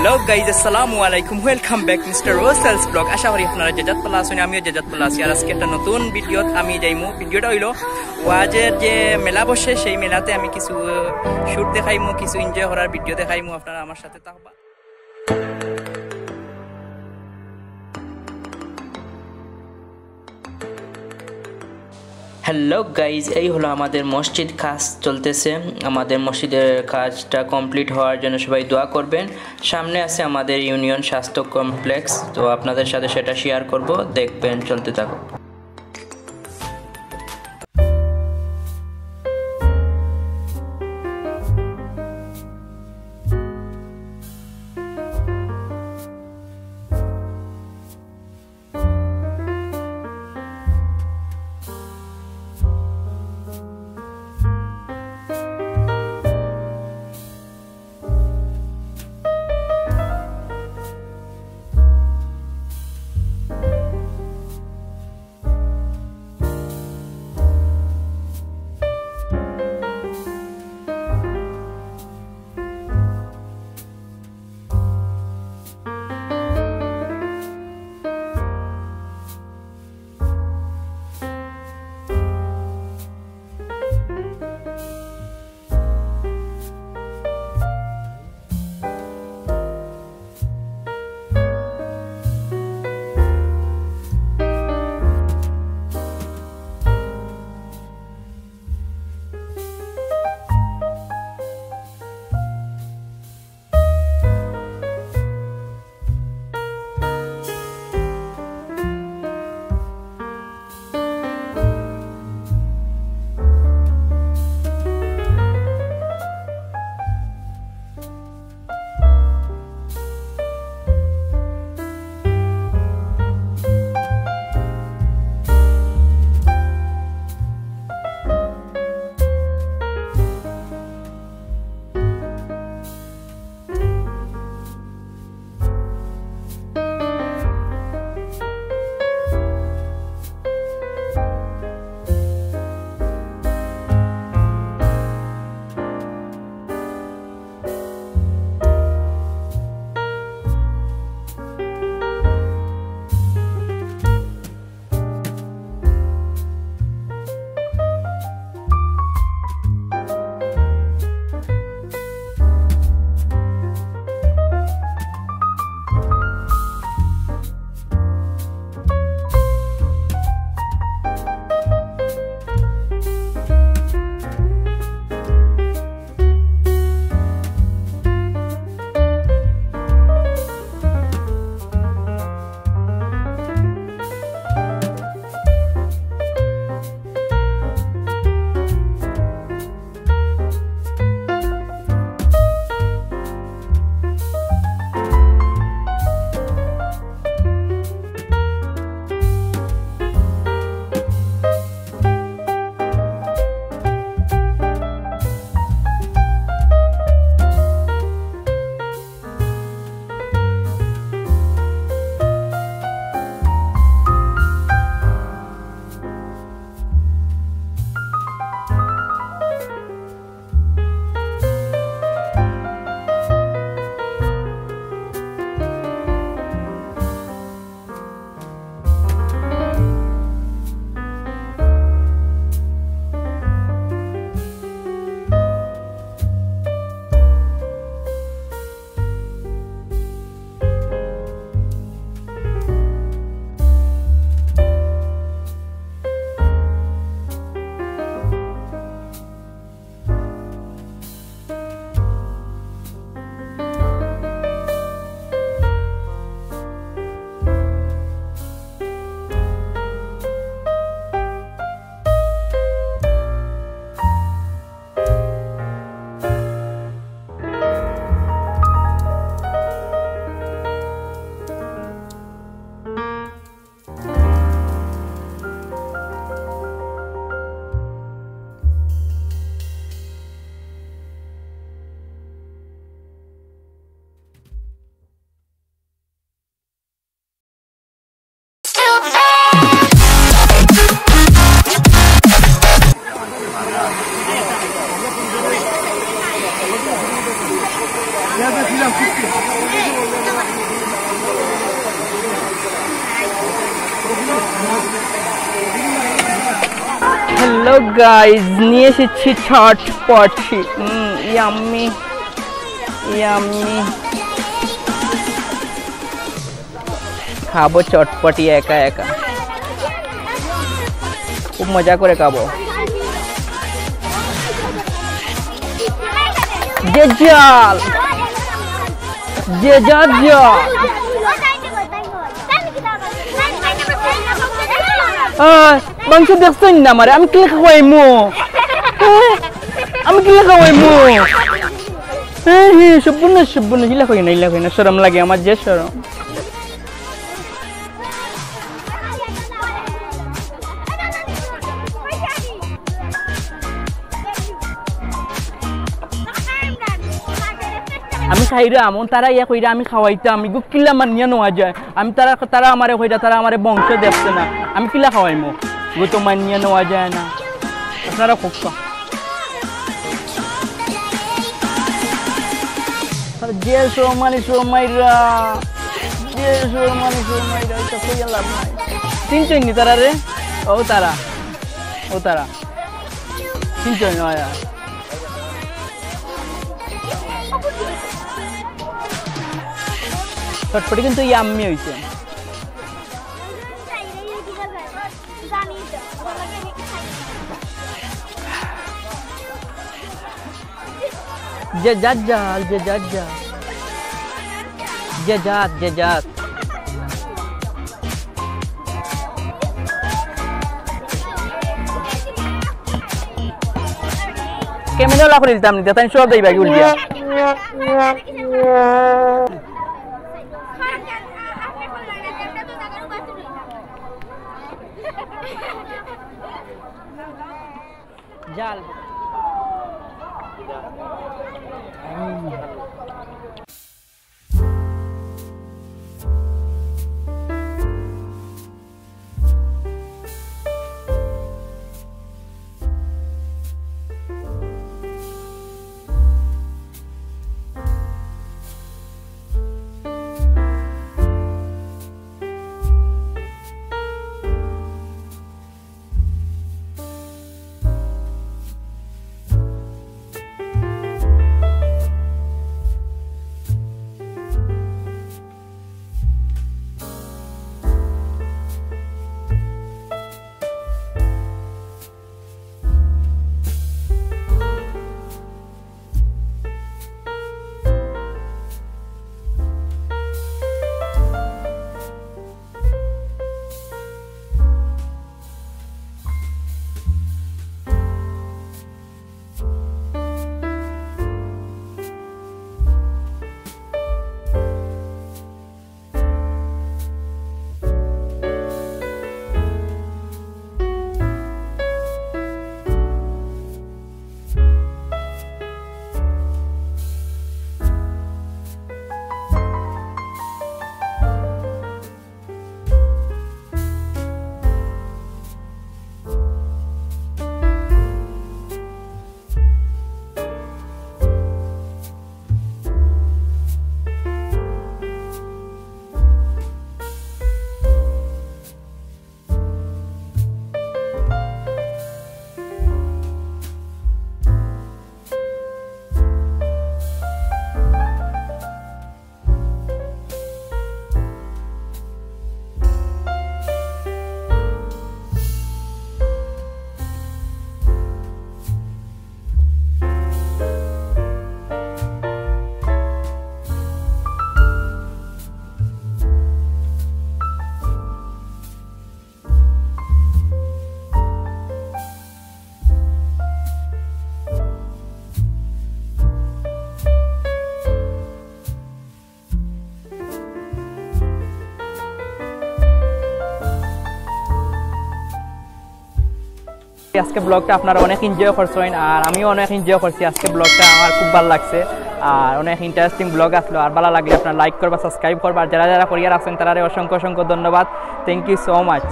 Hello guys আসসালামু আলাইকুম welcome back mister রোসেলস blog. আশা করি আপনারা যেজাত পালা আছেন, আমিও যেজাত পালা আছি। আর আজকে একটা নতুন ভিডিওত আমি যাইমু। ভিডিওটা হইলো ওয়াজের যে মেলা বসে সেই মেলাতে আমি কিছু শুট দেখাইমু, কিছু এনজয় করার ভিডিও দেখাইমু। আপনারা আমার সাথে থাকবা। হ্যালো গাইজ, এই হলো আমাদের মসজিদ কাজ চলতেছে। আমাদের মসজিদের কাজটা কমপ্লিট হওয়ার জন্য সবাই দোয়া করবেন। সামনে আছে আমাদের ইউনিয়ন স্বাস্থ্য কমপ্লেক্স, তো আপনাদের সাথে সেটা শেয়ার করব, দেখবেন, চলতে থাকো। হ্যালো গাইজ, নিয়ে এসেছি ছটপটি। ইয়াম্মি ইয়াম্মি, খাবো চটপটি একা একা, খুব মজা করে খাবো। যে জাল যে জাল মাংস দেখছেন না আমারে, আমি কিলে খাওয়াইমু, আমি কিলে খাওয়াইমু। হ্যাঁ হ্যাঁ, সব্বুর্ণ সব্বুর্ণ, ইলা খাই না, শরম লাগে আমার, যে শরম। আমি খাইরা আমন তারা ইয়া কইরা আমি খাওয়াইতে, আমি গো কিলা মানিয়া নেওয়া যায়। আমি তারা আমারে কইরা, তারা আমারে বংশ দেখছে না, আমি কিলা খাওয়াইমু, গো তো মানিয়া নেওয়া যায় না। আপনারা খুব যে সোমাইরা এটা কইয়া লাভ নাই। চিনছেন নি তারা রে? ও তারা চিনছেন? চটপটি কিন্তু ইয়াম্মি হইছে। যে জাত জাল, যে জাত জাল, যে জাত, যে জাত। ক্যামেরা লা করে দিতাম, তাই সব দেই বাকি উল্টিয়া। জাল আজকে ব্লগটা আপনারা অনেক এনজয় করছেন আর আমিও অনেক এনজয় করছি। আজকে ব্লগটা আমার খুব ভালো লাগছে আর অনেক ইন্টারেস্টিং ব্লগ আসলো। আর ভালো লাগলে আপনারা লাইক করবা, সাবস্ক্রাইব করবা, আর যারা যারা করিয়া রাখছেন তারা অসংখ্য অসংখ্য ধন্যবাদ। Thank you so much.